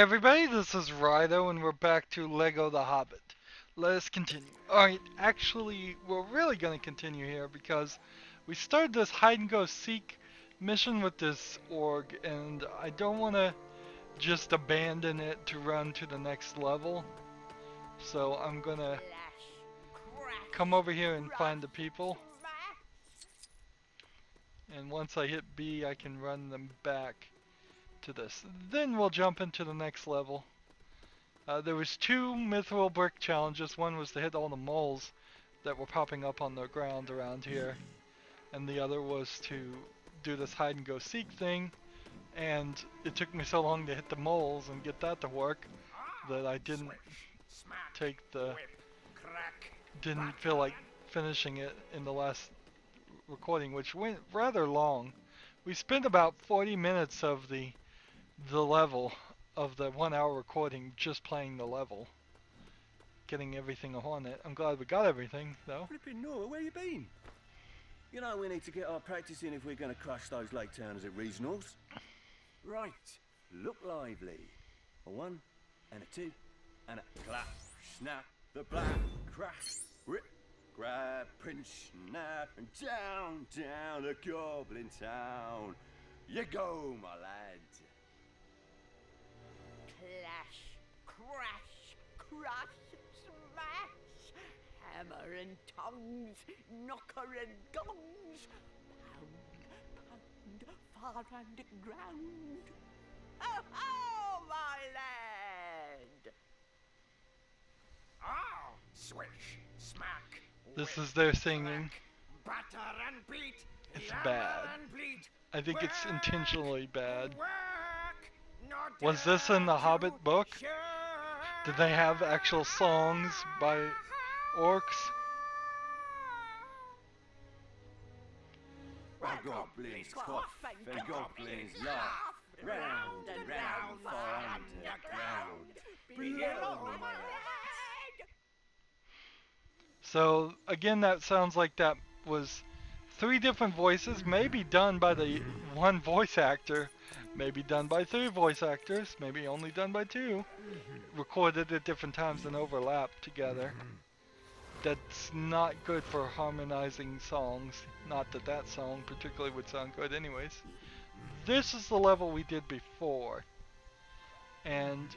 everybody, this is Rydo and we're back to LEGO The Hobbit. Let us continue. Alright, actually, we're really going to continue here because we started this hide and go seek mission with this org and I don't want to just abandon it to run to the next level. So I'm going to come over here and find the people. And once I hit B, I can run them back to this. Then we'll jump into the next level. There was two mithril brick challenges. One was to hit all the moles that were popping up on the ground around here, and the other was to do this hide and go seek thing. And it took me so long to hit the moles and get that to work that I didn't feel like finishing it in the last recording, which went rather long. We spent about 40 minutes of the level of the 1 hour recording just playing the level, getting everything on it. I'm glad we got everything though. Flipping Noah, where you been? You know we need to get our practice in if we're going to crush those lake towners at regionals. Right, look lively. A 1 and a 2 and a clap, snap, the black crack, rip, grab, pinch, snap, and down, down the Goblin-town. You go, my lad. Clash, crash, crush, smash, hammer and tongs, knocker and gongs, pound, pound, far underground. Oh, oh, my lad! Oh, swish, smack. This is their singing. Batter and beat. It's Yammer bad. and bleed. I think it's intentionally bad. Work, not Was this in the to Hobbit book? shirk. Did they have actual songs by orcs? The goblins cough and goblins laugh, round and round for underground. Below, my lad. So again, that sounds like that was 3 different voices, maybe done by the one voice actor, maybe done by 3 voice actors, maybe only done by 2, recorded at different times and overlapped together. That's not good for harmonizing songs. Not that that song particularly would sound good anyways. This is the level we did before, and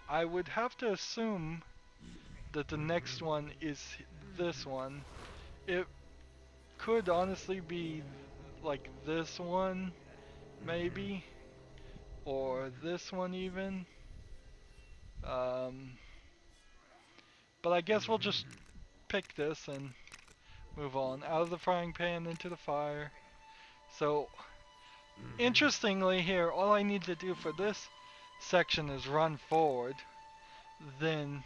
I would have to assume that the next one is this one. It could honestly be like this one, maybe, or this one even. But I guess we'll just pick this and move on. Out of the frying pan into the fire. So, interestingly here, all I need to do for this section is run forward. Then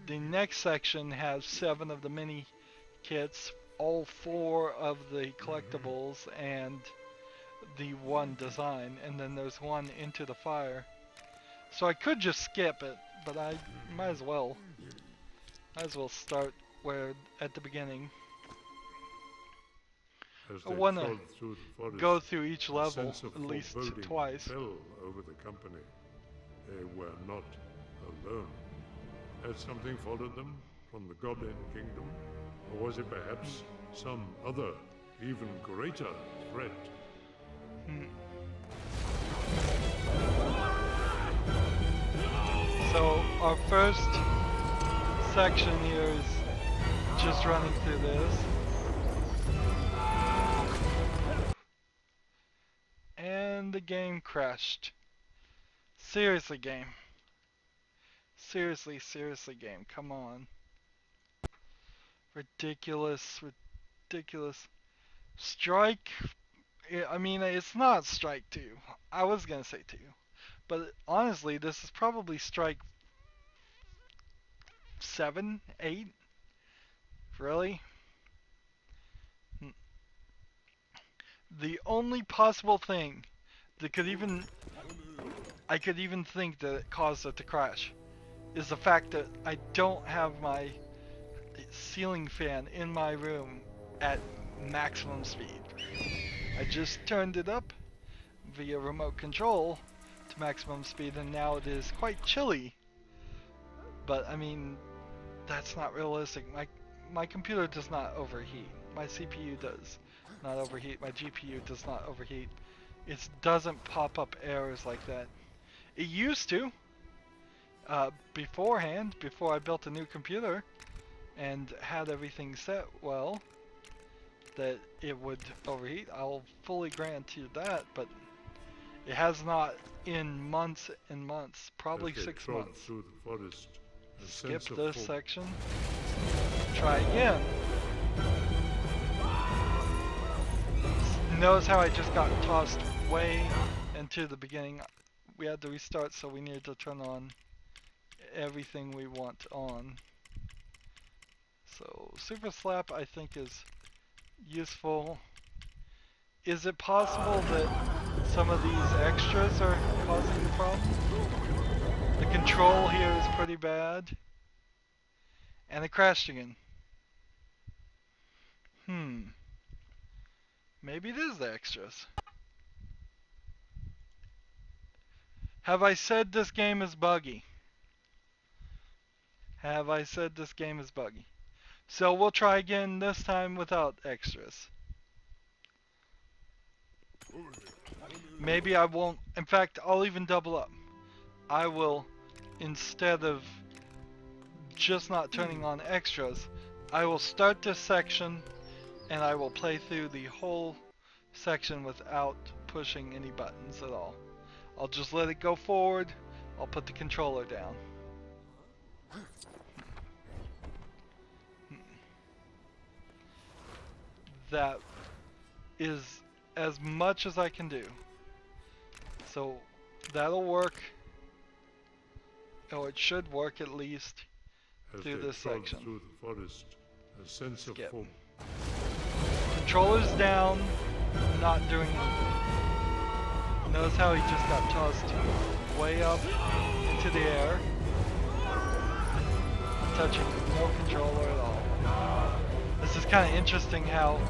the next section has 7 of the mini kits, all 4 of the collectibles, and the 1 design, and then there's 1 into the fire. So I could just skip it, but I might as well. Might as well start where at the beginning. I want to go through each level at least twice. Fell over the company. They were not alone. Had something followed them from the Goblin Kingdom? Or was it perhaps some other, even greater threat? So our first section here is just running through this. And the game crashed. Seriously, game. Seriously, game. Come on. Ridiculous, ridiculous. Strike. I mean, it's not strike 2. I was gonna say 2. But honestly, this is probably strike 7, 8. Really? The only possible thing that I could even think that caused it to crash is the fact that I don't have my ceiling fan in my room at maximum speed. I just turned it up via remote control to maximum speed, and now it is quite chilly. But I mean, that's not realistic. My computer does not overheat. My CPU does not overheat. My GPU does not overheat. It doesn't pop up errors like that. It used to. Beforehand, before I built a new computer and had everything set well, that it would overheat. I'll fully grant you that, but it has not in months and months, probably 6 months. Through the forest, Skip this section. Try again. Notice how I just got tossed way into the beginning. We had to restart, so we needed to turn on everything we want on. So Super Slap I think is useful. Is it possible that some of these extras are causing the problem? The control here is pretty bad. And it crashed again. Maybe it is the extras. Have I said this game is buggy? Have I said this game is buggy? So we'll try again, this time without extras. Maybe I won't. In fact, I'll even double up. I will, instead of just not turning on extras, I will start this section and I will play through the whole section without pushing any buttons at all. I'll just let it go forward. I'll put the controller down. That is as much as I can do. So that'll work, or it should work at least through this section. Through the forest, a sense of hope. Controller's down, not doing anything. Notice how he just got tossed way up into the air, touching no controller at all. This is kind of interesting how...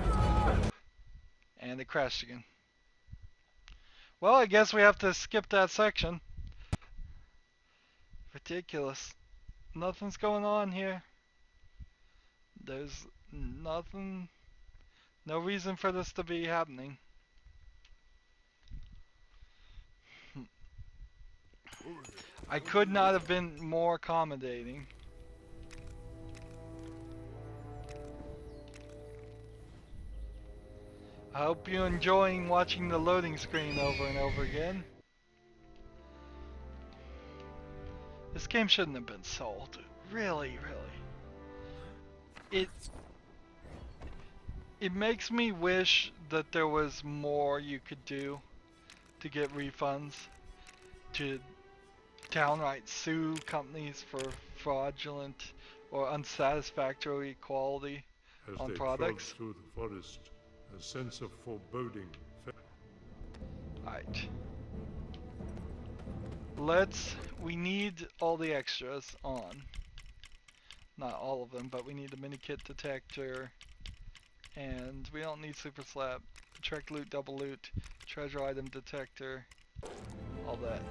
And it crashed again. Well, I guess we have to skip that section. Ridiculous. Nothing's going on here. There's nothing... No reason for this to be happening. I could not have been more accommodating. I hope you're enjoying watching the loading screen over and over again. This game shouldn't have been sold. Really, really. It makes me wish that there was more you could do to get refunds, to downright sue companies for fraudulent or unsatisfactory quality on products. As they trod through the forest, a sense of foreboding. Alright. We need all the extras on. Not all of them, but we need the mini kit detector. And we don't need Super Slap. Trek loot, double loot, treasure item detector, all that.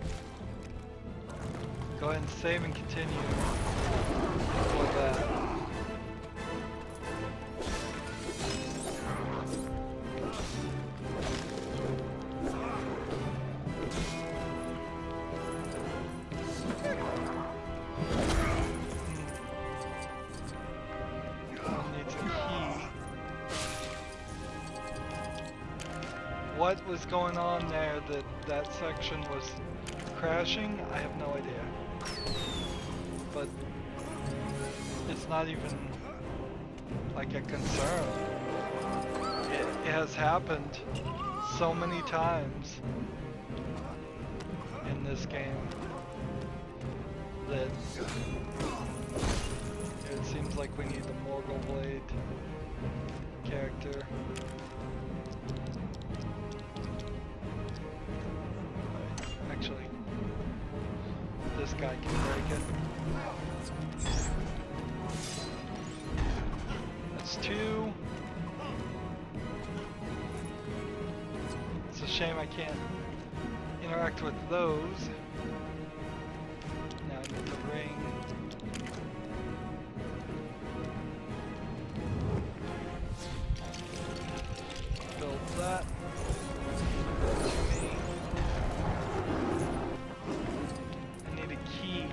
Go ahead and save and continue with that. What was going on there that section was crashing? I have no idea. But it's not even like a concern. It has happened so many times in this game that it seems like we need a Morgul Blade character. Actually, this guy can break it. That's 2. It's a shame I can't interact with those. Now I need the ring. Build that. I need a key.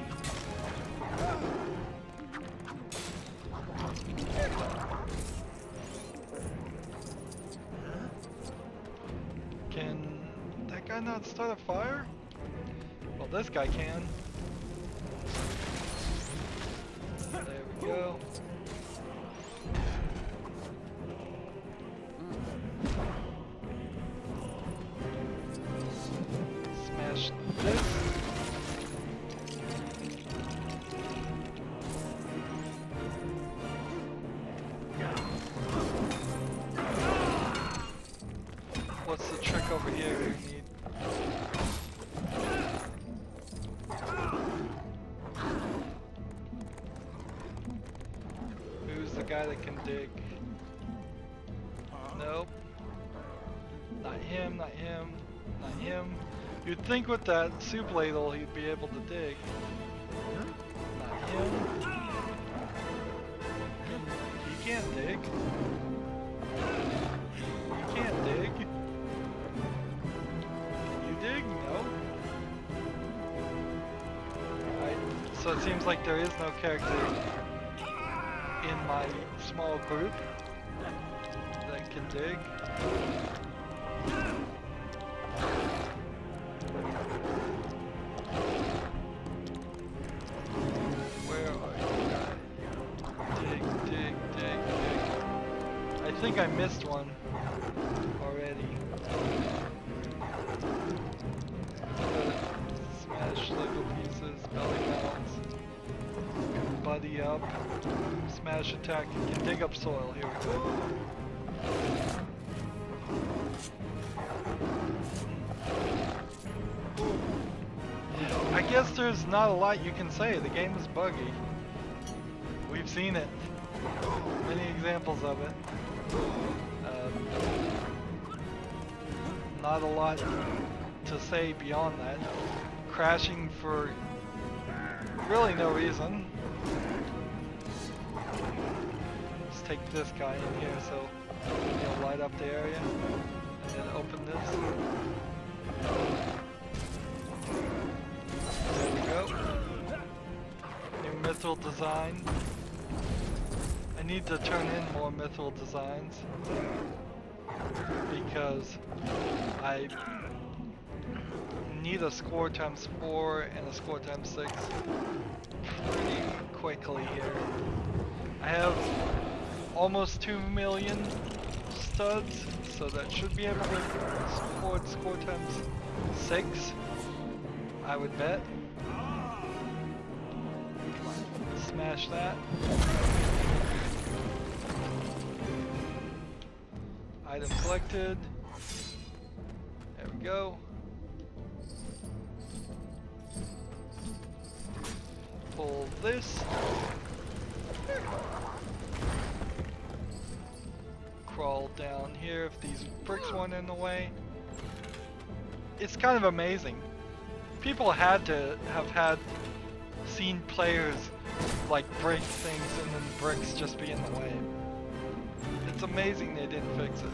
Can that guy not start a fire? Well, this guy can. There we go. Smash this. What's the trick over here we need? Who's the guy that can dig? Nope. Not him, not him, not him. You'd think with that soup ladle he'd be able to dig. Not him. He can't dig. He can't dig. You dig? No. Alright, so it seems like there is no character in my small group that can dig. Where are you guys? Dig, dig, dig, dig. I think I missed one already. Smash Lego pieces, belly bounce, buddy up, smash attack. You can dig up soil. Here we go. I guess there's not a lot you can say. The game is buggy. We've seen it. Many examples of it. Not a lot to say beyond that. Crashing for really no reason. Let's take this guy in here so he'll light up the area. And then open this. There we go. New mithril design. I need to turn in more mithril designs because I need a score times 4 and a score times 6 pretty quickly here. I have almost 2 million studs, so that should be able to support score times 6, I would bet. Smash that. Item collected. There we go. Pull this. Crawl down here if these bricks weren't in the way. It's kind of amazing. People had to have seen players like break things and then bricks just be in the way. It's amazing they didn't fix it.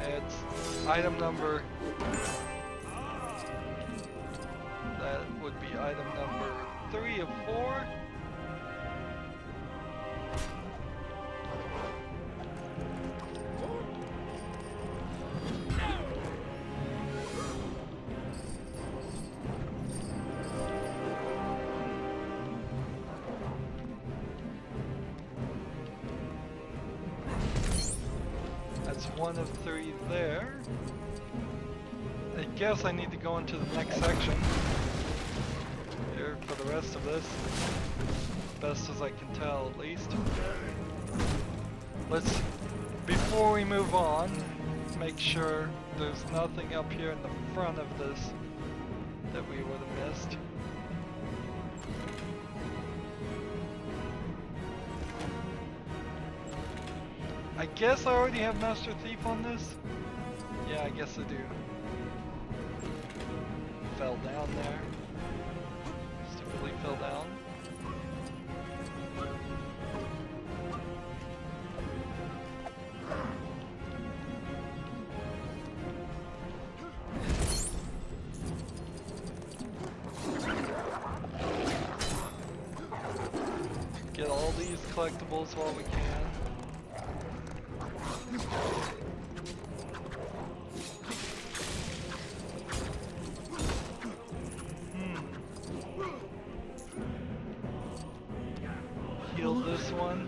It's item number. That would be item number 3 of 4. That's 1 of 3 there. I guess I need to go into the next section here for the rest of this, best as I can tell at least. Let's, before we move on, make sure there's nothing up here in the front of this that we would have missed. I guess I already have Master Thief on this. Yeah, I guess I do. Fell down there. Stupidly fell down. Get all these collectibles while we can. Heal this one.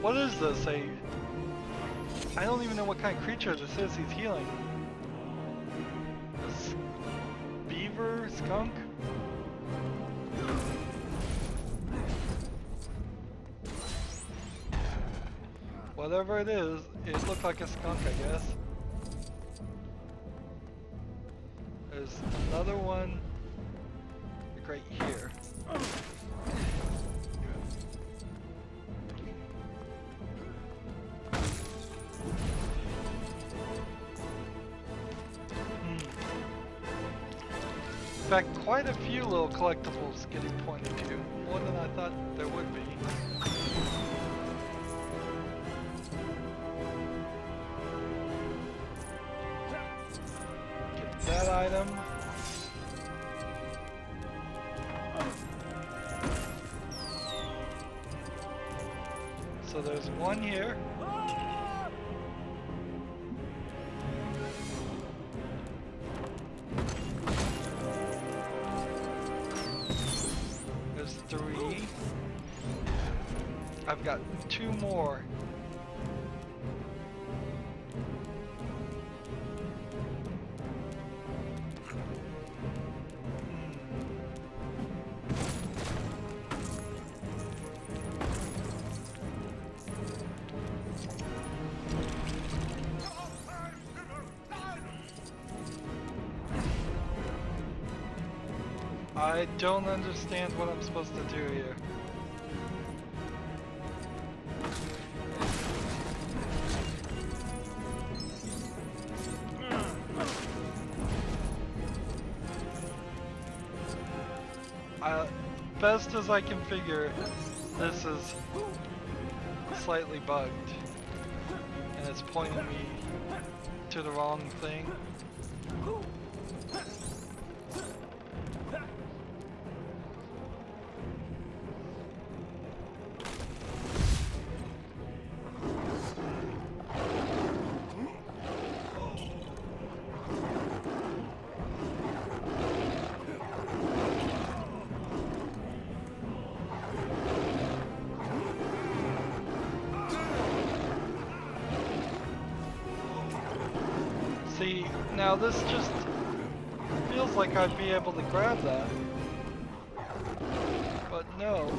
What is this? I don't even know what kind of creature this is he's healing. A beaver? Skunk? Whatever it is, it looked like a skunk, I guess. There's another one right here. In fact, quite a few little collectibles getting pointed to, more than I thought there would be. Get that item. So there's one here. There's 3. I've got 2 more. I don't understand what I'm supposed to do here. Best as I can figure, this is slightly bugged. And it's pointing me to the wrong thing. See, now this just feels like I'd be able to grab that. But no.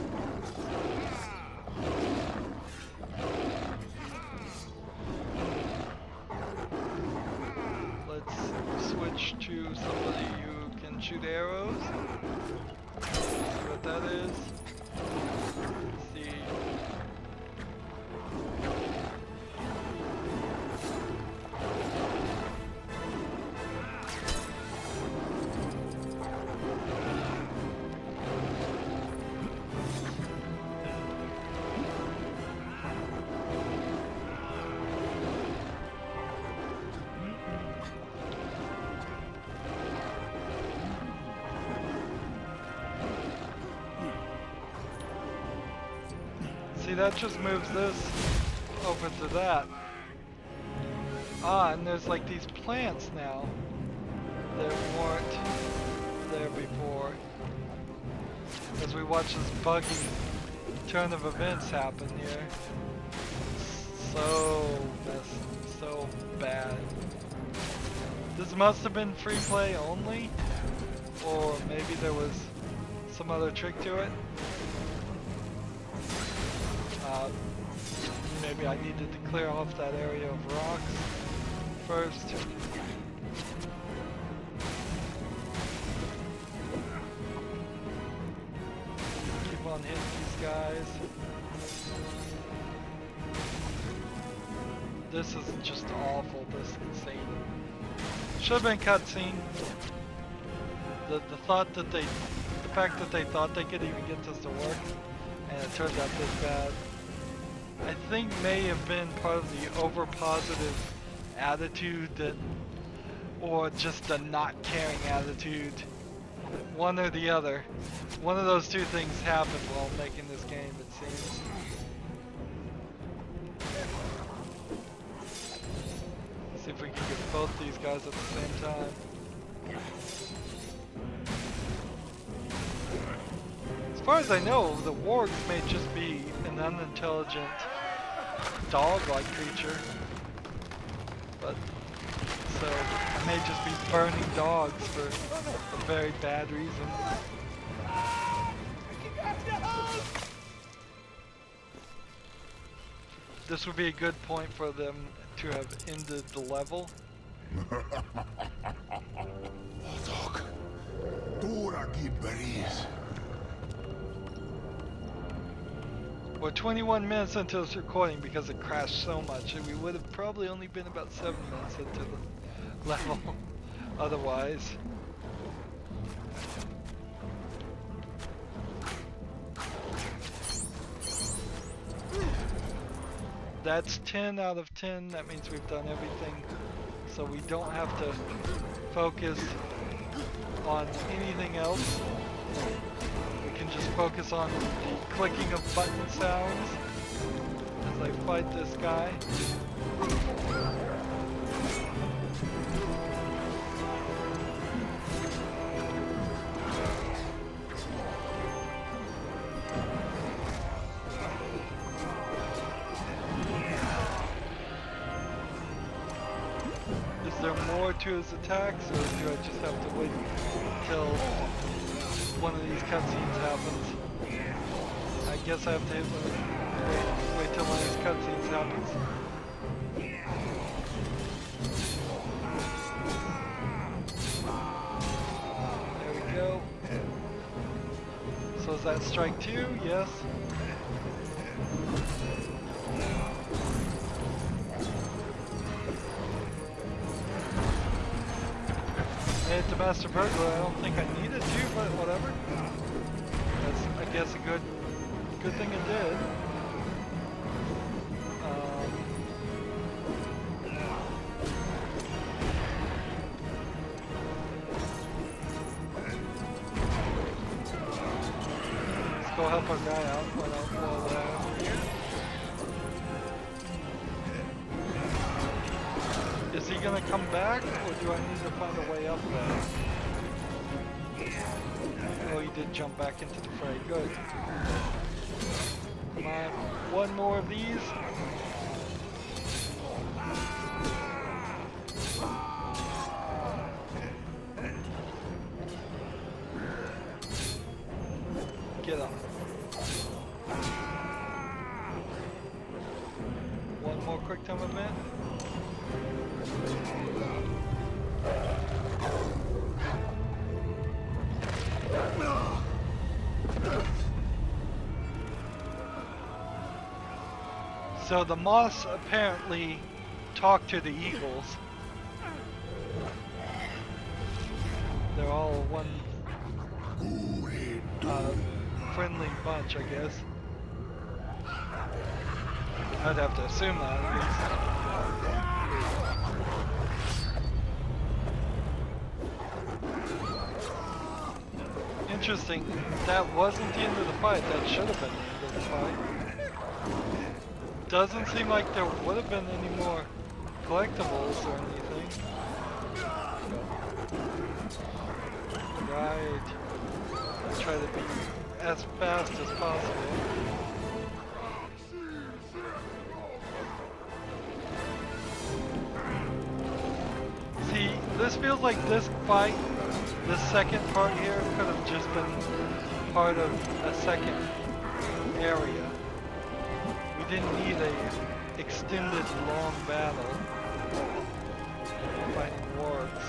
Let's switch to somebody who can shoot arrows. See what that is. Let's see. See, that just moves this over to that. Ah, and there's like these plants now that weren't there before. As we watch this buggy turn of events happen here. So messy, so bad. This must have been free play only, or maybe there was some other trick to it. Maybe I needed to clear off that area of rocks first. Keep on hitting these guys. this is just awful, this scene. Should have been cutscene. The fact that they thought they could even get this to work, and it turned out this bad, I think may have been part of the over positive attitude that, or just a not caring attitude. One or the other. One of those two things happened while making this game, it seems. See if we can get both these guys at the same time. As far as I know, the wargs may just be an unintelligent dog-like creature. But, so, I may just be burning dogs for a very bad reason. This would be a good point for them to have ended the level. We're 21 minutes into this recording because it crashed so much, and we would have probably only been about 7 minutes into the level otherwise. That's 10 out of 10. That means we've done everything, so we don't have to focus on anything else. We can just focus on the clicking of button sounds as I fight this guy. Is there more to his attacks, or do I just have to wait until one of these cutscenes happens? I guess I have to wait till one of these cutscenes happens. There we go. So is that strike 2? Yes. I hit the Master Burglar. I don't think I needed to, but whatever. That's, I guess, a good thing it did. Let's go help our guy out. Is he gonna come back, or do I need to find a way up there? Oh, he did jump back into the fray. Good. Come on. One more of these. Get up. One more quick time event. So the moths apparently talk to the eagles. They're all one friendly bunch, I guess. I'd have to assume that at least. Interesting. That wasn't the end of the fight. That should have been the end of the fight. Doesn't seem like there would have been any more collectibles or anything. Right. Try to be as fast as possible. See, this feels like this fight, this second part here, could have just been part of a second area. We didn't need a extended long battle fighting wargs.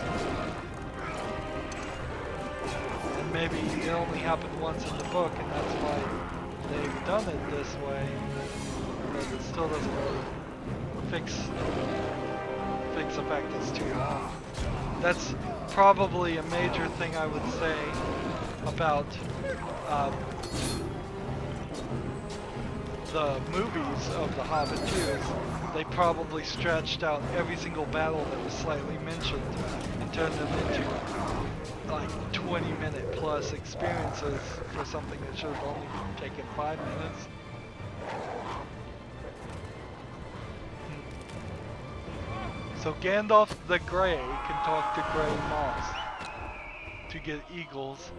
And maybe it only happened once in the book, and that's why they've done it this way. But it still doesn't really fix the fact it's too long. That's probably a major thing I would say about the movies of The Hobbit too. Is they probably stretched out every single battle that was slightly mentioned and turned them into like 20-minute plus experiences for something that should have only taken 5 minutes. So Gandalf the Grey can talk to Grey Moss to get eagles.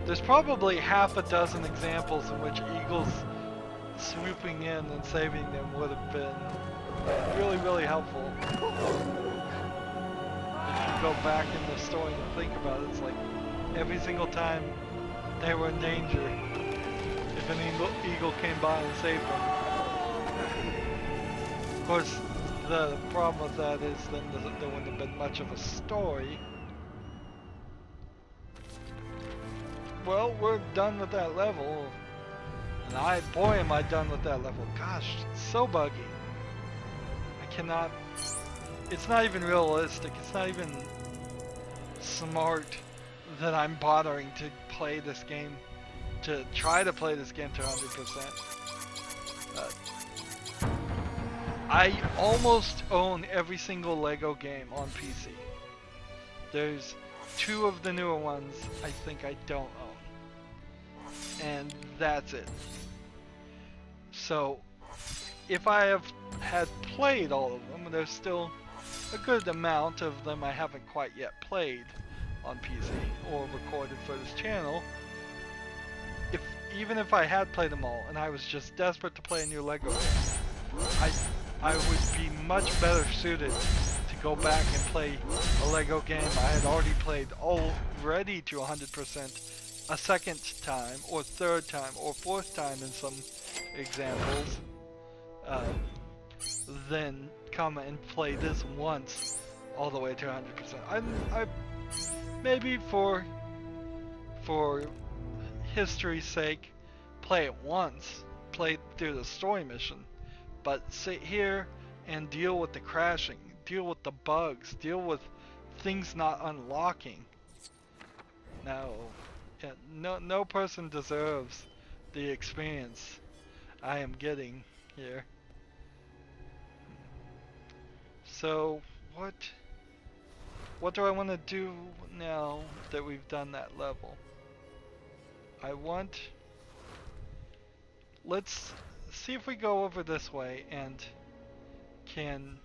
There's probably half a dozen examples in which eagles swooping in and saving them would have been really, really helpful. If you go back in the story and think about it, it's like every single time they were in danger, if an eagle came by and saved them. Of course, the problem with that is then there wouldn't have been much of a story. Well, we're done with that level. And boy am I done with that level. Gosh, it's so buggy. I cannot, it's not even realistic. It's not even smart that I'm bothering to play this game, to try to play this game to 100%. I almost own every single LEGO game on PC. There's 2 of the newer ones I think I don't own. And that's it. So, if I have had played all of them, there's still a good amount of them I haven't quite yet played on PC or recorded for this channel. Even if I had played them all and I was just desperate to play a new LEGO game, I would be much better suited to go back and play a LEGO game I had already played already to 100% a second time, or third time, or fourth time in some examples, than come and play this once all the way to 100%. I maybe for history's sake, play it once, play through the story mission, but sit here and deal with the crashing, deal with the bugs, deal with things not unlocking. No person deserves the experience I am getting here. So what do I want to do now that we've done that level? Let's see if we go over this way and can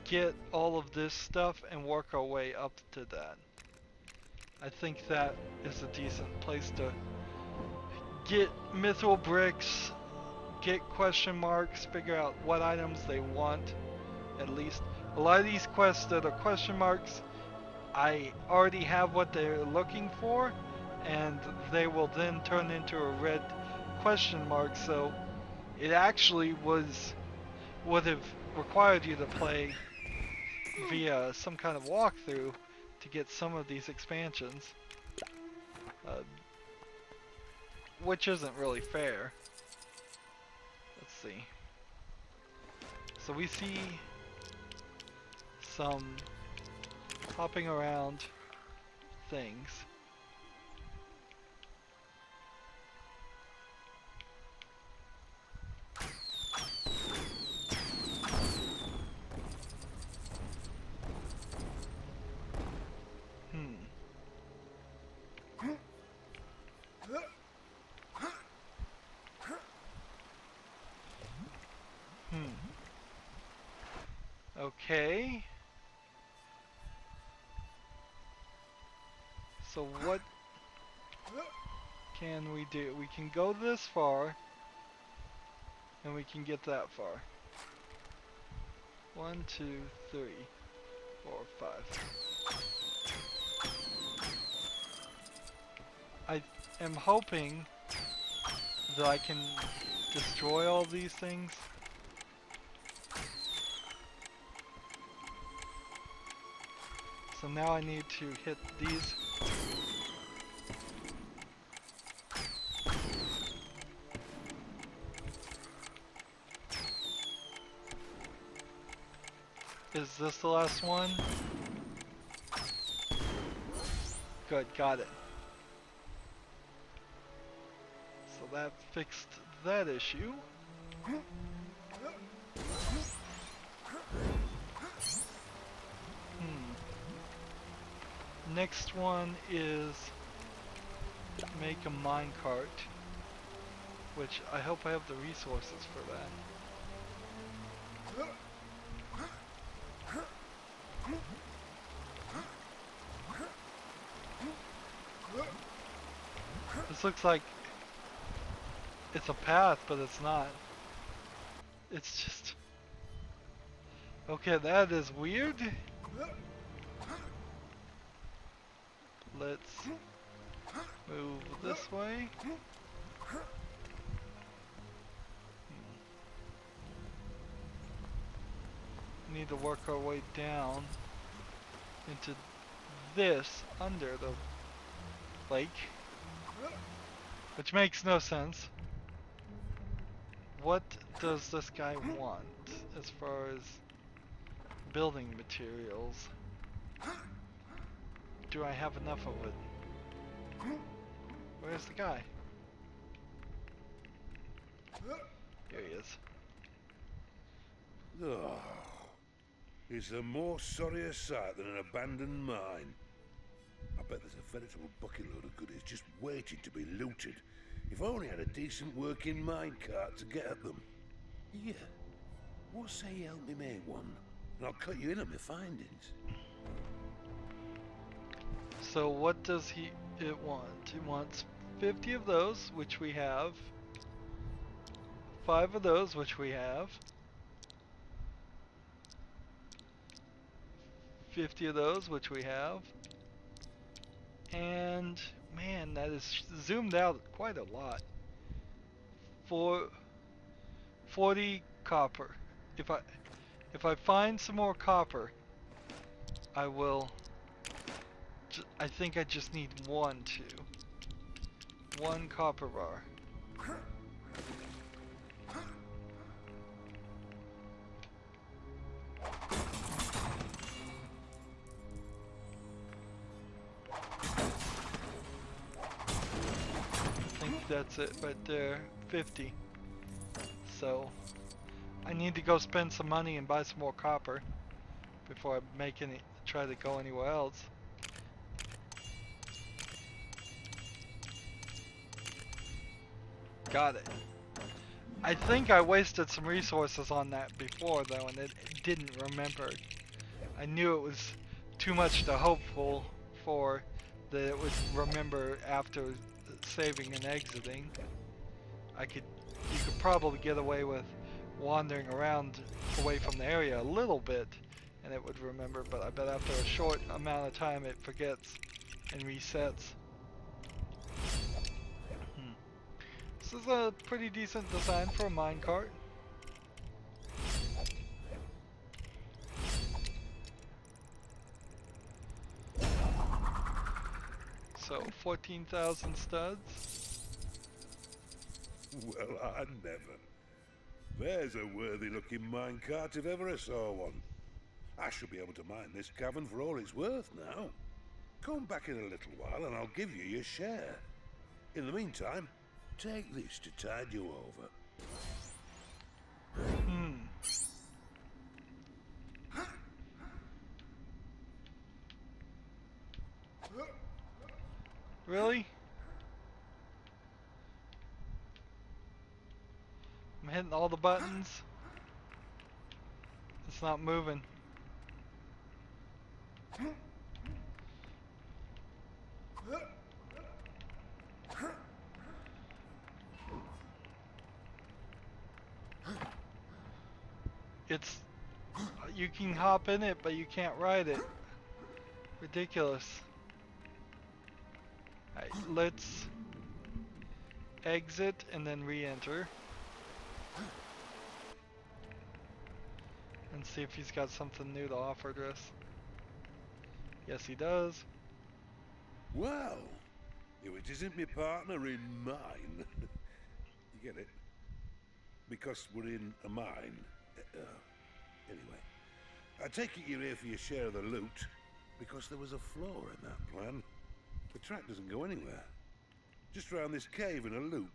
get all of this stuff and work our way up to that. I think that is a decent place to get mithril bricks, get question marks, figure out what items they want. At least a lot of these quests that are question marks, I already have what they're looking for, and they will then turn into a red question mark, so it actually would have required you to play via some kind of walkthrough to get some of these expansions, which isn't really fair. Let's see. So we see some hopping around things. Okay. So what can we do? We can go this far, and we can get that far. 1, 2, 3, 4, 5. I am hoping that I can destroy all these things. So now I need to hit these. Is this the last one? Good, got it. So that fixed that issue. Next one is make a minecart, which I hope I have the resources for that. This looks like it's a path, but it's not. It's just... Okay, that is weird. Let's move this way. Need to work our way down into this under the lake, which makes no sense. What does this guy want as far as building materials? Do I have enough of it? Where's the guy? Here he is. Oh, it's a more sorrier sight than an abandoned mine. I bet there's a veritable bucket load of goodies just waiting to be looted. If I only had a decent working minecart to get at them. Yeah, what say you help me make one? And I'll cut you in on my findings. So what does it want? It wants 50 of those, which we have. 5 of those, which we have. 50 of those, which we have. And man, that is zoomed out quite a lot. 40 copper. If I find some more copper, I will. I think I just need 1 copper bar. I think that's it right there, 50. So I need to go spend some money and buy some more copper before I try to go anywhere else. Got it. I think I wasted some resources on that before though, and it didn't remember. I knew it was too much to hope for that it would remember after saving and exiting. You could probably get away with wandering around away from the area a little bit and it would remember, but I bet after a short amount of time it forgets and resets. This is a pretty decent design for a minecart. So 14,000 studs. Well, I never. There's a worthy looking minecart if ever I saw one. I shall be able to mine this cavern for all it's worth now. Come back in a little while and I'll give you your share. In the meantime, take this to tide you over. Really? I'm hitting all the buttons. It's not moving. You can hop in it, but you can't ride it. Ridiculous. Alright, let's exit and then re-enter. And see if he's got something new to offer to us. Yes, he does. Well, if it isn't my partner in mine. You get it? Because we're in a mine. Anyway, I take it you're here for your share of the loot, because there was a flaw in that plan. The track doesn't go anywhere. Just around this cave in a loop.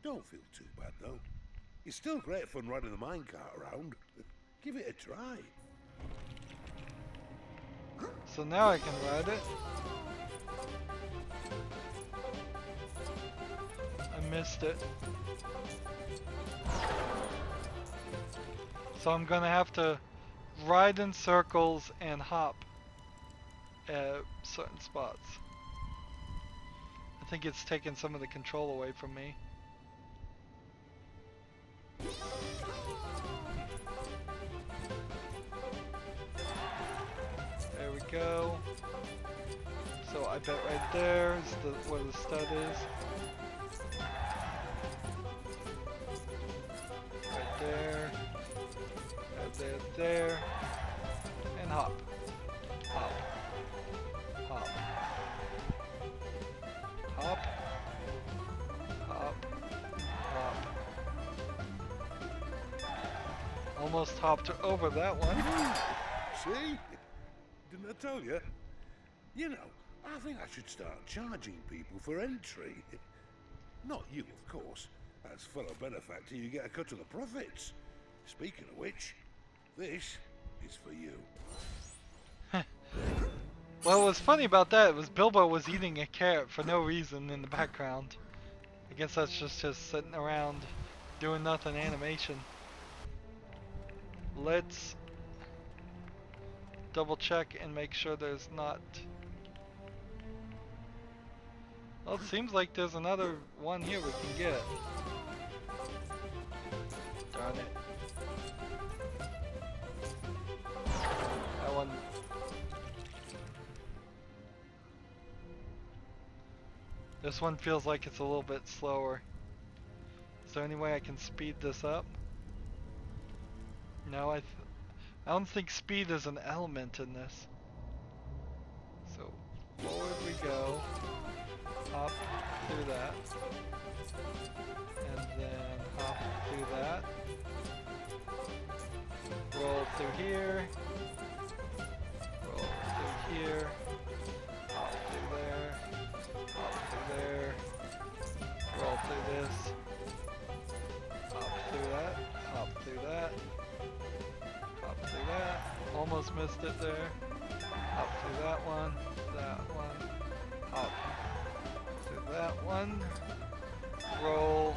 Don't feel too bad, though. It's still great fun riding the minecart around. Give it a try. So now I can ride it. I missed it. So I'm gonna have to ride in circles and hop at certain spots. I think it's taken some of the control away from me. There we go. So I bet right there is where the stud is. Right there. There. And hop. Hop. Hop. Hop. Hop. Hop. Almost hopped over that one. See? Didn't I tell you? You know, I think I should start charging people for entry. Not you, of course. As fellow benefactor, you get a cut of the profits. Speaking of which, this is for you. Well, what was funny about that was Bilbo was eating a carrot for no reason in the background. I guess that's just sitting around doing nothing animation. Let's double check and make sure there's not... Well, it seems like there's another one here we can get. Darn it. That one... This one feels like it's a little bit slower. Is there any way I can speed this up? No, I don't think speed is an element in this. So, forward we go. Hop through that. And then hop through that. Roll through here. Roll through here. Hop through there. Hop through there. Roll through this. Hop through that. Hop through that. Hop through that. Almost missed it there. Hop through that one. That one. Hop through that one. Roll.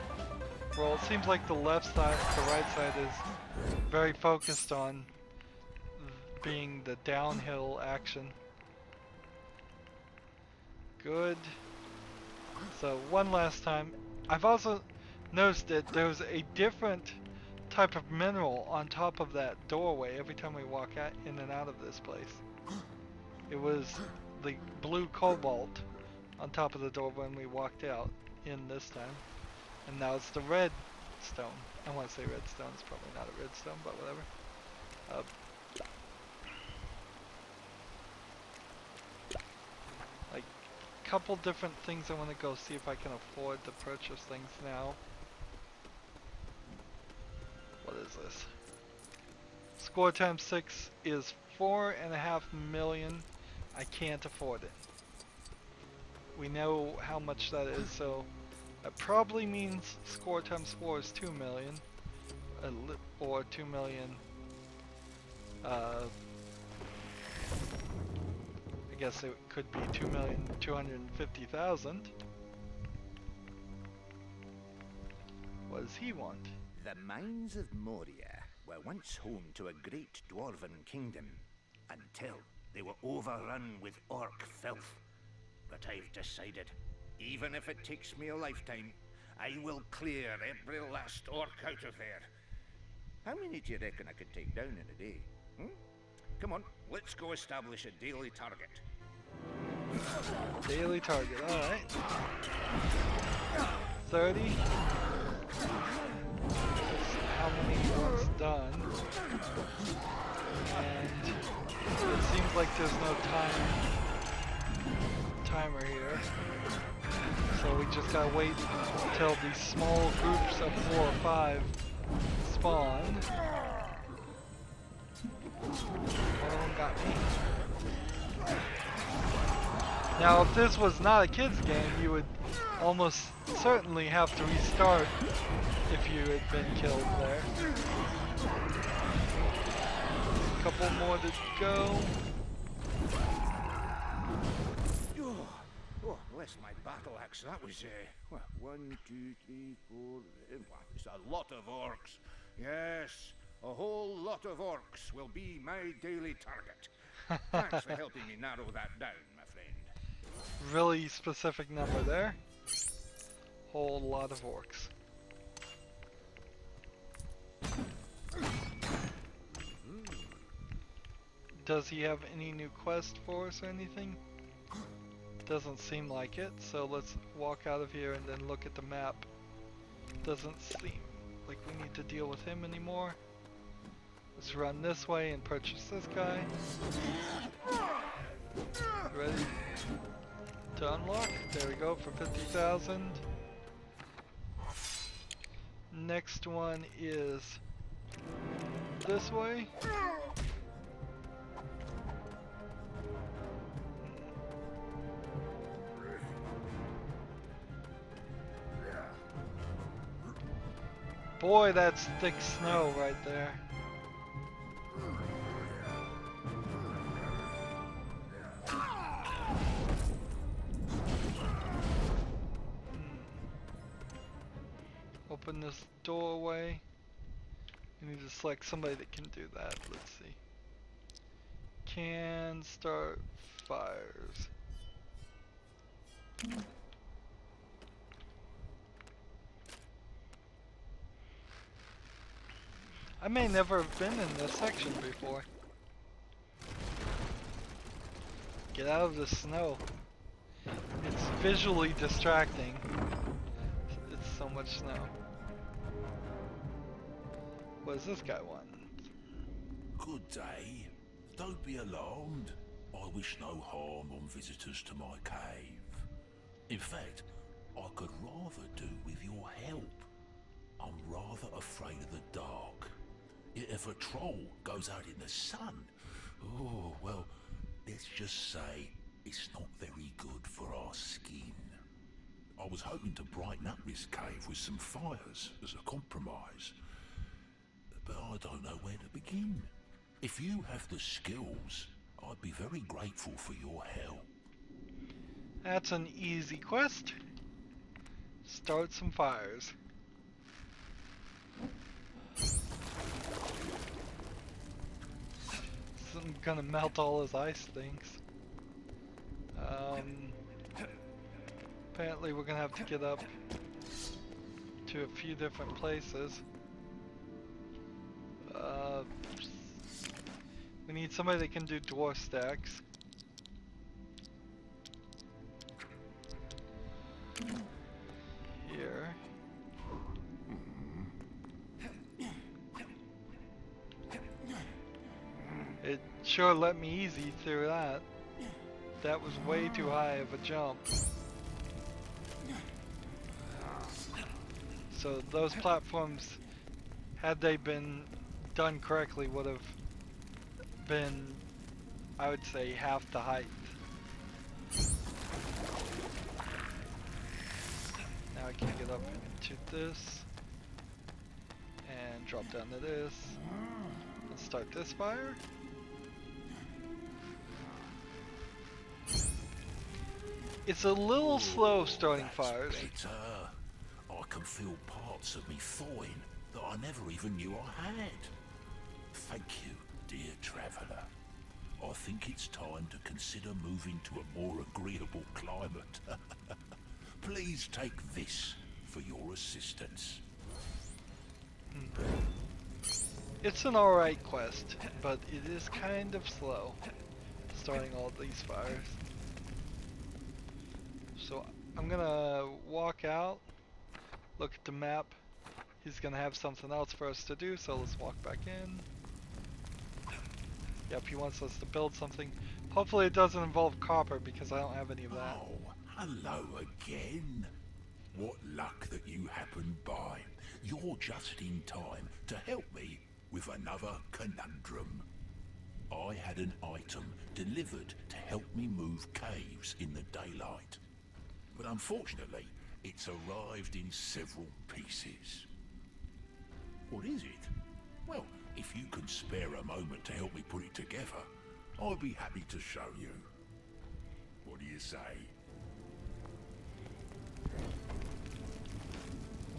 Roll. It seems like the left side, the right side is very focused on being the downhill action. Good. So one last time. I've also noticed that there's a different type of mineral on top of that doorway every time we walk out in and out of this place. It was the blue cobalt on top of the door when we walked out in this time. And now it's the red stone. I want to say red stone. It's probably not a red stone, but whatever. Like, couple different things I want to go see if I can afford to purchase things now. What is this? Score times 6 is 4.5 million. I can't afford it. We know how much that is, so that probably means score times 4 is 2 million. Or 2 million. I guess it could be 2,250,000. What does he want? The mines of Moria were once home to a great dwarven kingdom, until they were overrun with orc filth. But I've decided, even if it takes me a lifetime, I will clear every last orc out of there. How many do you reckon I could take down in a day? Come on, let's go establish a daily target. Daily target, alright. 30. How many he wants done. And it seems like there's no timer here. So we just gotta wait until these small groups of 4 or 5 spawn. One of them got me. Now if this was not a kid's game, you would almost certainly have to restart if you had been killed there. A couple more to go. Oh, bless my battle axe. That was, well, 1, 2, 3, 4. Well, it's a lot of orcs. Yes, a whole lot of orcs will be my daily target. Thanks for helping me narrow that down, my friend. Really specific number there. Whole lot of orcs. Does he have any new quest for us or anything? Doesn't seem like it, so let's walk out of here and then look at the map. Doesn't seem like we need to deal with him anymore. Let's run this way and purchase this guy. Ready to unlock? There we go, for 50,000. Next one is this way. Boy, that's thick snow right there. Open this doorway. We need to select somebody that can do that. Let's see. Can start fires. I may never have been in this section before. Get out of the snow. It's visually distracting. It's so much snow. What does this guy want? Good day. Don't be alarmed. I wish no harm on visitors to my cave. In fact, I could rather do with your help. I'm rather afraid of the dark. If a troll goes out in the sun, oh, well, let's just say it's not very good for our skin. I was hoping to brighten up this cave with some fires as a compromise, but I don't know where to begin. If you have the skills, I'd be very grateful for your help. That's an easy quest. Start some fires. I'm gonna melt all his ice things. Apparently we're gonna have to get up to a few different places. We need somebody that can do dwarf stacks. Here. It sure let me easy through that. That was way too high of a jump. So those platforms, had they been done correctly, would have been, I would say, half the height. Now I can get up into this and drop down to this. Let's start this fire. It's a little slow starting fires. Better. I can feel parts of me thawing that I never even knew I had. Thank you, dear traveller. I think it's time to consider moving to a more agreeable climate. Please take this for your assistance. It's an alright quest, but it is kind of slow, starting all these fires. So I'm gonna walk out, look at the map. He's gonna have something else for us to do, so let's walk back in. Yep, he wants us to build something. Hopefully it doesn't involve copper because I don't have any of that. Oh, hello again. What luck that you happened by. You're just in time to help me with another conundrum. I had an item delivered to help me move caves in the daylight. But unfortunately, it's arrived in several pieces. What is it? Well, if you can spare a moment to help me put it together, I'd be happy to show you. What do you say?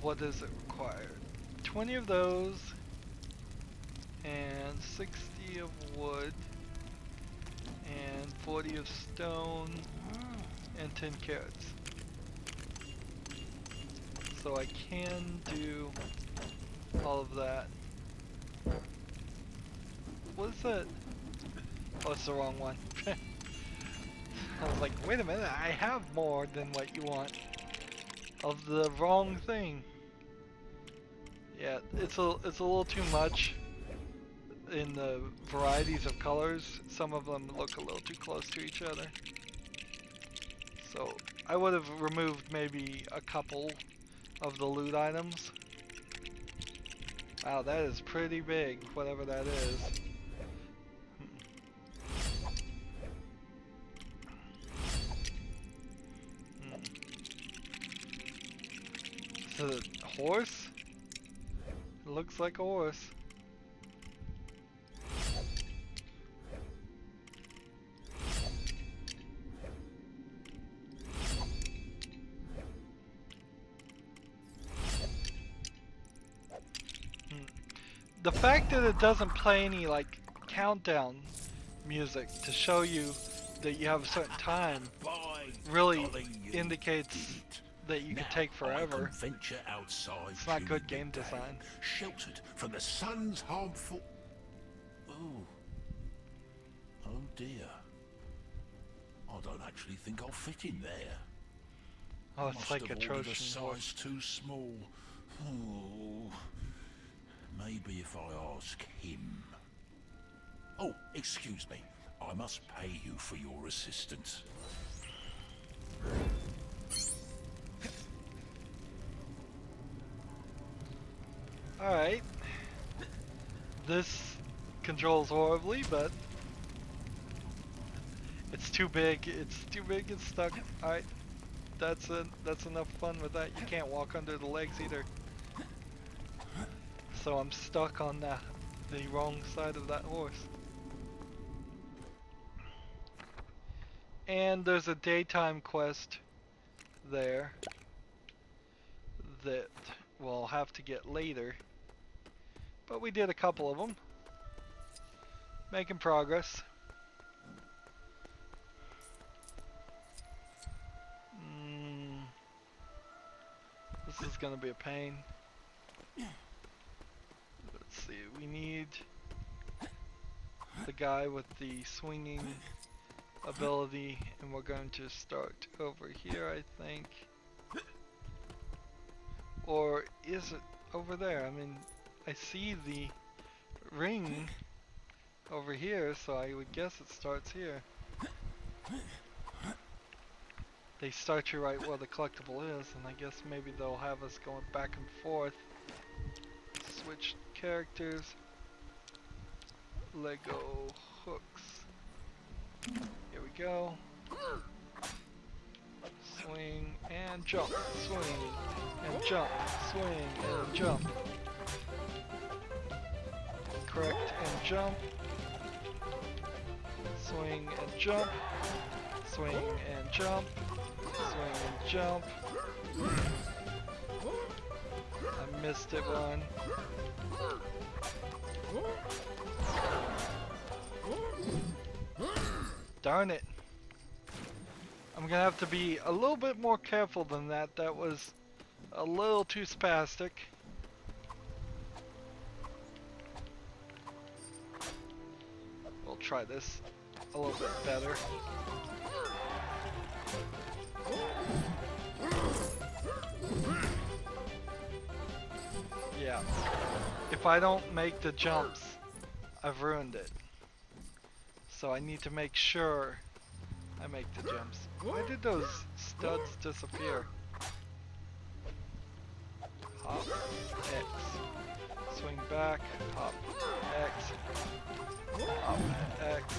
What does it require? 20 of those, and 60 of wood, and 40 of stone, and 10 carrots. So I can do all of that. What is that? Oh, it's the wrong one. I was like, wait a minute, I have more than what you want. Of the wrong thing. Yeah, it's a little too much in the varieties of colors. Some of them look a little too close to each other. So I would have removed maybe a couple of the loot items. Wow, that is pretty big, whatever that is. Is it a horse? It looks like a horse. The fact that it doesn't play any like countdown music to show you that you have a certain time really indicates that you could take forever. Venture outside. It's not good game design. Sheltered from the sun's harmful. Oh. Oh dear. I don't actually think I'll fit in there. Oh, it's like a Trojan size horse. too small. Oh. Maybe if I ask him. Oh, excuse me. I must pay you for your assistance. Alright. This controls horribly, but it's too big. It's too big. It's stuck. Alright. That's enough fun with that. You can't walk under the legs either. So I'm stuck on the wrong side of that horse. And there's a daytime quest there that we'll have to get later. But we did a couple of them. Making progress. This is gonna be a pain. Let's see, we need the guy with the swinging ability, and we're going to start over here, I think. Or is it over there? I mean, I see the ring over here, so I would guess it starts here. They start you right where the collectible is, and I guess maybe they'll have us going back and forth. Switch characters. Lego hooks. Here we go. Swing and jump. Swing and jump. Swing and jump. Correct and jump. Swing and jump. Swing and jump. Swing and jump. I missed it one. Darn it. I'm gonna have to be a little bit more careful than that. That was a little too spastic. We'll try this a little bit better. Yeah. If I don't make the jumps, I've ruined it. So I need to make sure I make the jumps. Why did those studs disappear? Hop, X. Swing back, hop, X. Hop, X.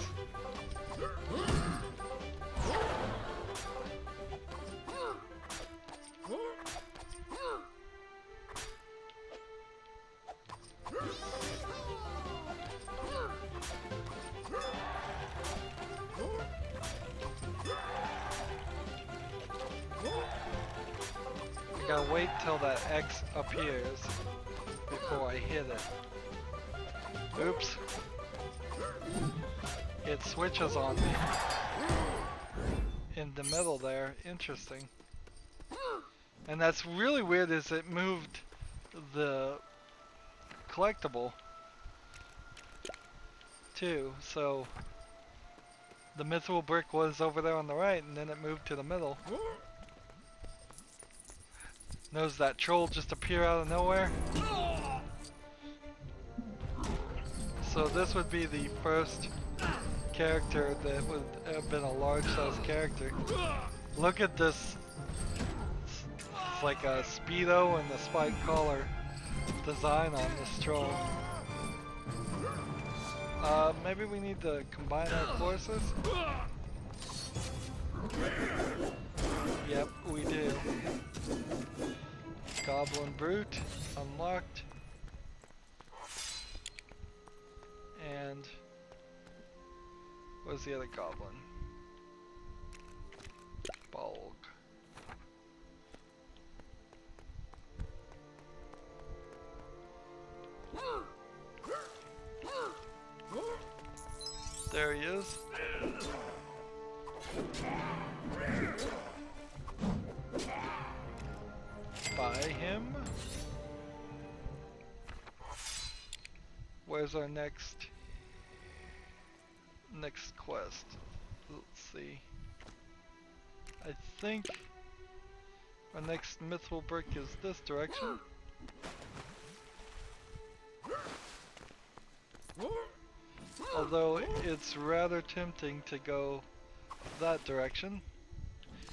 I gotta wait till that X appears before I hit it. Oops. It switches on me. In the middle there. Interesting. And that's really weird is it moved the collectible too. So the mithril brick was over there on the right and then it moved to the middle. Knows that troll just appear out of nowhere. So this would be the first character that would have been a large size character. Look at this. It's like a Speedo and the spike collar design on this troll. Maybe we need to combine our forces? Yep, we do. Goblin Brute unlocked. And where's the other goblin? Bolg. There he is. Buy him. Where's our next quest? Let's see. I think our next mithril brick is this direction. Although it's rather tempting to go that direction.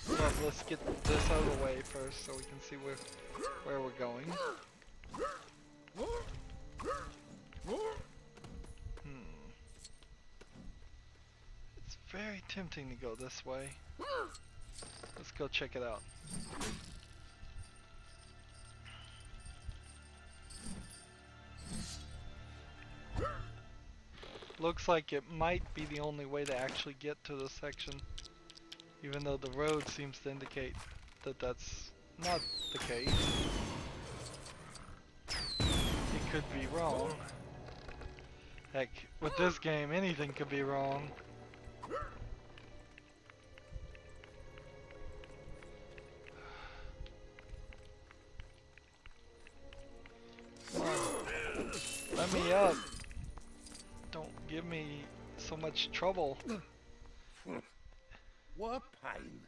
But let's get this out of the way first so we can see where we're going. It's very tempting to go this way. Let's go check it out. Looks like it might be the only way to actually get to this section, even though the road seems to indicate that that's not the case. It could be wrong. Heck, with this game, anything could be wrong. Come on. Let me up. Don't give me so much trouble. What a pain.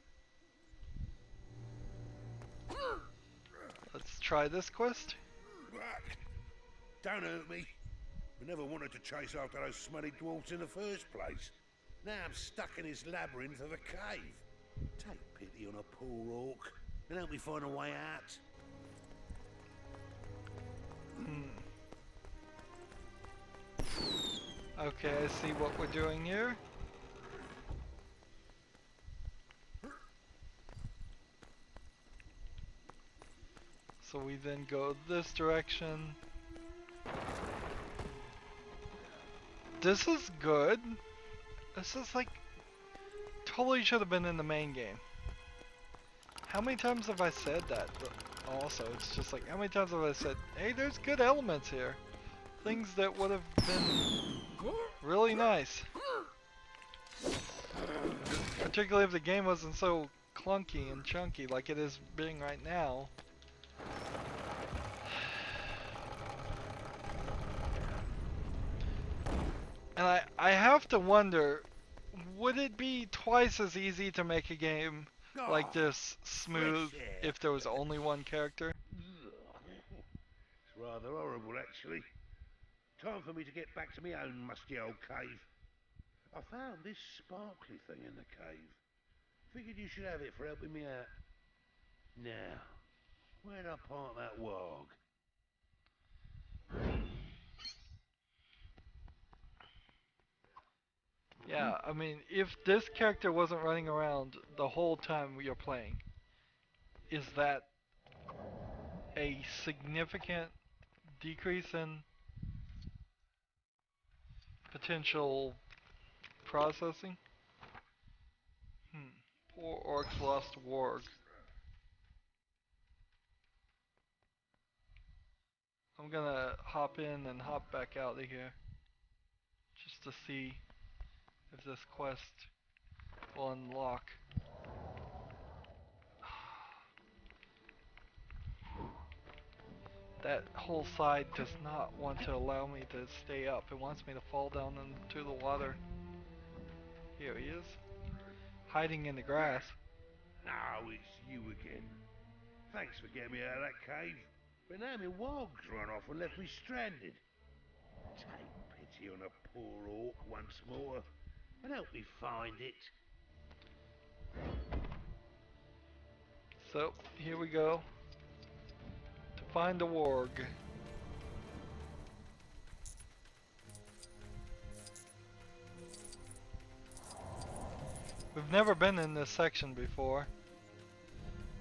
Let's try this quest. Don't hurt me. I never wanted to chase after those smelly dwarves in the first place. Now I'm stuck in this labyrinth of a cave. Take pity on a poor orc and help me find a way out. Okay, I see what we're doing here. So we then go this direction. This is good. This is like totally should have been in the main game. How many times have I said that? Also, it's just like how many times have I said, hey, there's good elements here. Things that would have been really nice. Particularly if the game wasn't so clunky and chunky like it is being right now. And I have to wonder, would it be twice as easy to make a game like this smooth if there was only one character? It's rather horrible, actually. Time for me to get back to my own musty old cave. I found this sparkly thing in the cave. Figured you should have it for helping me out. Now, where'd I park that warg? Yeah, I mean, if this character wasn't running around the whole time you're playing, is that a significant decrease in potential processing? Poor orcs lost warg. I'm gonna hop in and hop back out of here just to see if this quest will unlock. That whole side does not want to allow me to stay up. It wants me to fall down into the water. Here he is, hiding in the grass. Oh, it's you again. Thanks for getting me out of that cave. But now my warg's run off and left me stranded. Take pity on a poor orc once more and help me find it. So, here we go. To find a warg. We've never been in this section before,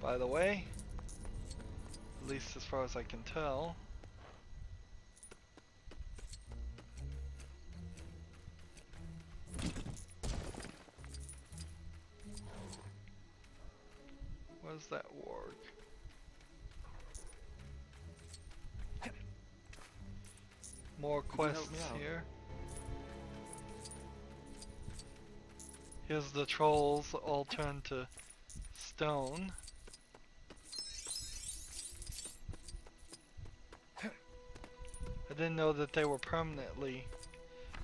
by the way. At least as far as I can tell. Where's that warg? More quests here. Here's the trolls all turned to stone. I didn't know that they were permanently.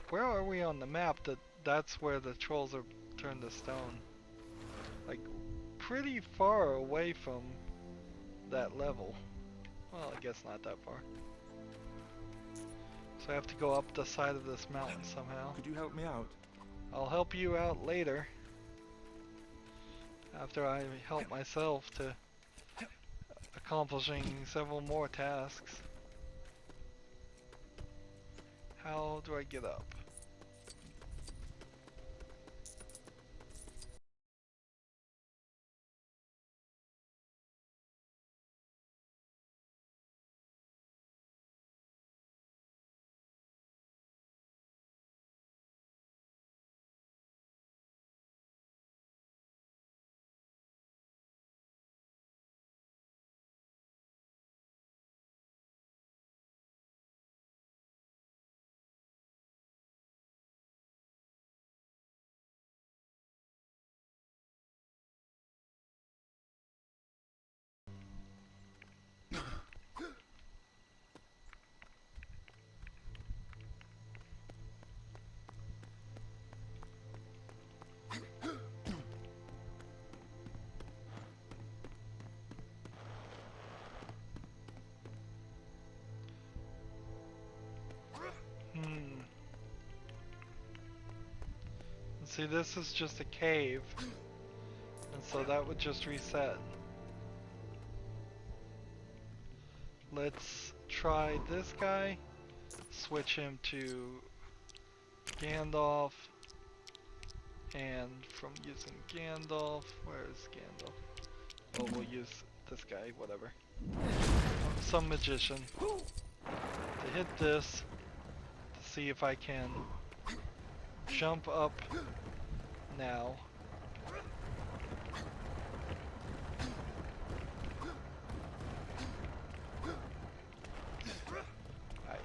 Where are we on the map that's where the trolls are turned to stone? Like pretty far away from that level. Well, I guess not that far. So I have to go up the side of this mountain somehow. Could you help me out? I'll help you out later. After I help myself to accomplishing several more tasks. How do I get up? See, this is just a cave, and so that would just reset. Let's try this guy, switch him to Gandalf, and from using Gandalf, where is Gandalf? Oh, we'll use this guy, whatever. Some magician. To hit this, to see if I can jump up now. Right.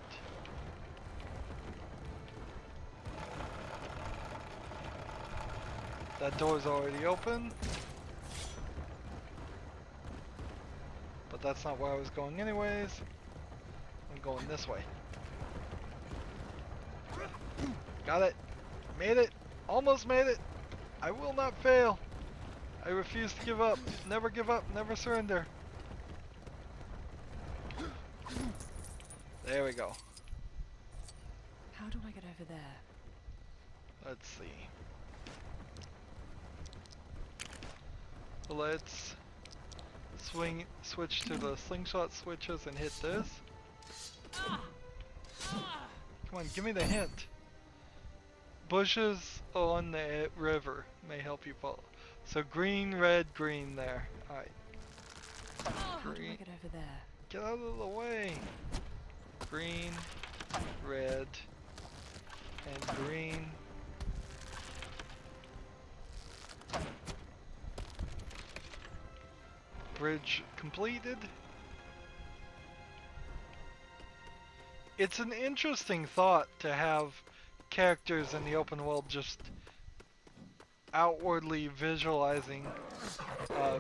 That door's already open. But that's not where I was going anyways. I'm going this way. Got it. Made it. Almost made it. I will not fail. I refuse to give up. Never give up. Never surrender. There we go. How do I get over there? Let's see. Let's switch to the slingshot switches and hit this. Come on, give me the hint. Bushes on the river may help you follow. So green, red, green there. Alright. How do I get over there? Get out of the way. Green, red, and green. Bridge completed. It's an interesting thought to have characters in the open world just outwardly visualizing,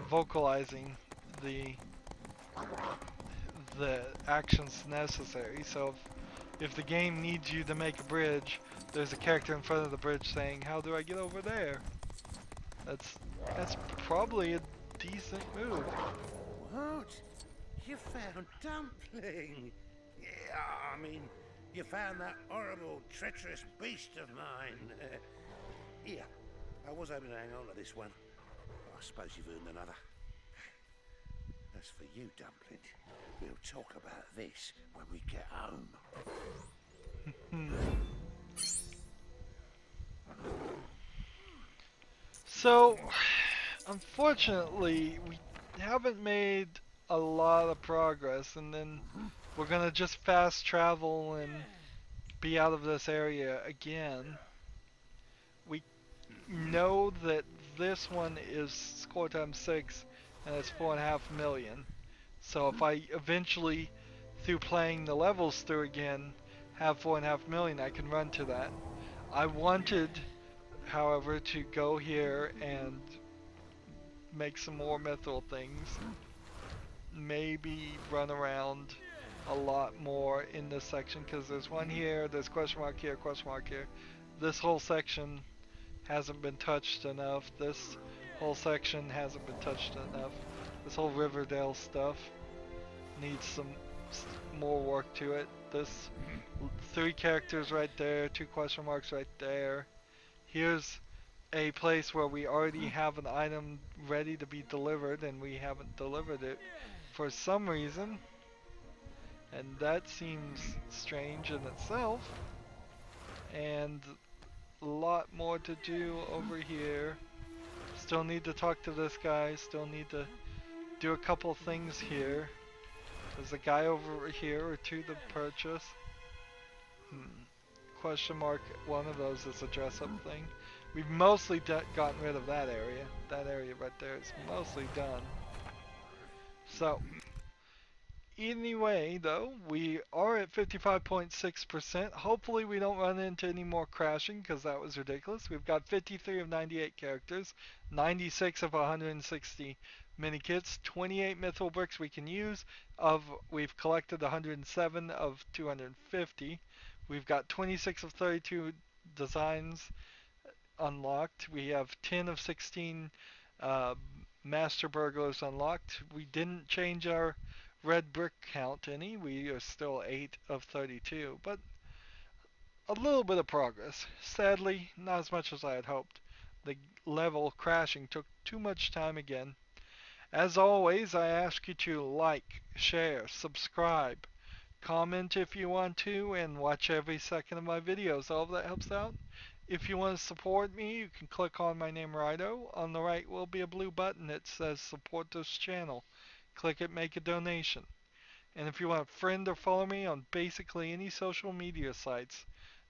vocalizing the actions necessary. So if the game needs you to make a bridge, there's a character in front of the bridge saying, "How do I get over there?" That's probably a decent move. What? You found Dumpling? Yeah, I mean, you found that horrible, treacherous beast of mine. Yeah, I was hoping to hang on to this one. I suppose you've earned another. As for you, Dumpling, we'll talk about this when we get home. So, unfortunately, we haven't made a lot of progress, and then we're gonna just fast travel and be out of this area again. We know that this one is score times 6, and it's 4.5 million. So if I eventually, through playing the levels through again, have 4.5 million, I can run to that. I wanted, however, to go here and make some more mithril things. Maybe run around a lot more in this section, because there's one here, there's question mark here, question mark here. This whole section hasn't been touched enough. This whole section hasn't been touched enough. This whole Rivendell stuff needs some more work to it. This 3 characters right there, 2 question marks right there. Here's a place where we already have an item ready to be delivered, and we haven't delivered it for some reason, and that seems strange in itself. And a lot more to do over here. Still need to talk to this guy, still need to do a couple things here. There's a guy over here or 2 to purchase. Question mark, one of those is a dress up thing. We've mostly gotten rid of that area. That area right there is mostly done. So, anyway, though, we are at 55.6%. Hopefully we don't run into any more crashing, because that was ridiculous. We've got 53 of 98 characters, 96 of 160 mini kits, 28 mithril bricks we can use. We've collected 107 of 250. We've got 26 of 32 designs unlocked. We have 10 of 16 master burglars unlocked. We didn't change our red brick count any. We are still 8 of 32, but a little bit of progress. Sadly, not as much as I had hoped. The level crashing took too much time again. As always, I ask you to like, share, subscribe, comment if you want to, and watch every second of my videos. All of that helps out. If you want to support me, you can click on my name, Rydo. On the right will be a blue button that says support this channel. Click it, make a donation. And if you want to friend or follow me on basically any social media sites,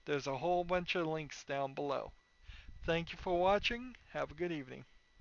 there's a whole bunch of links down below. Thank you for watching. Have a good evening.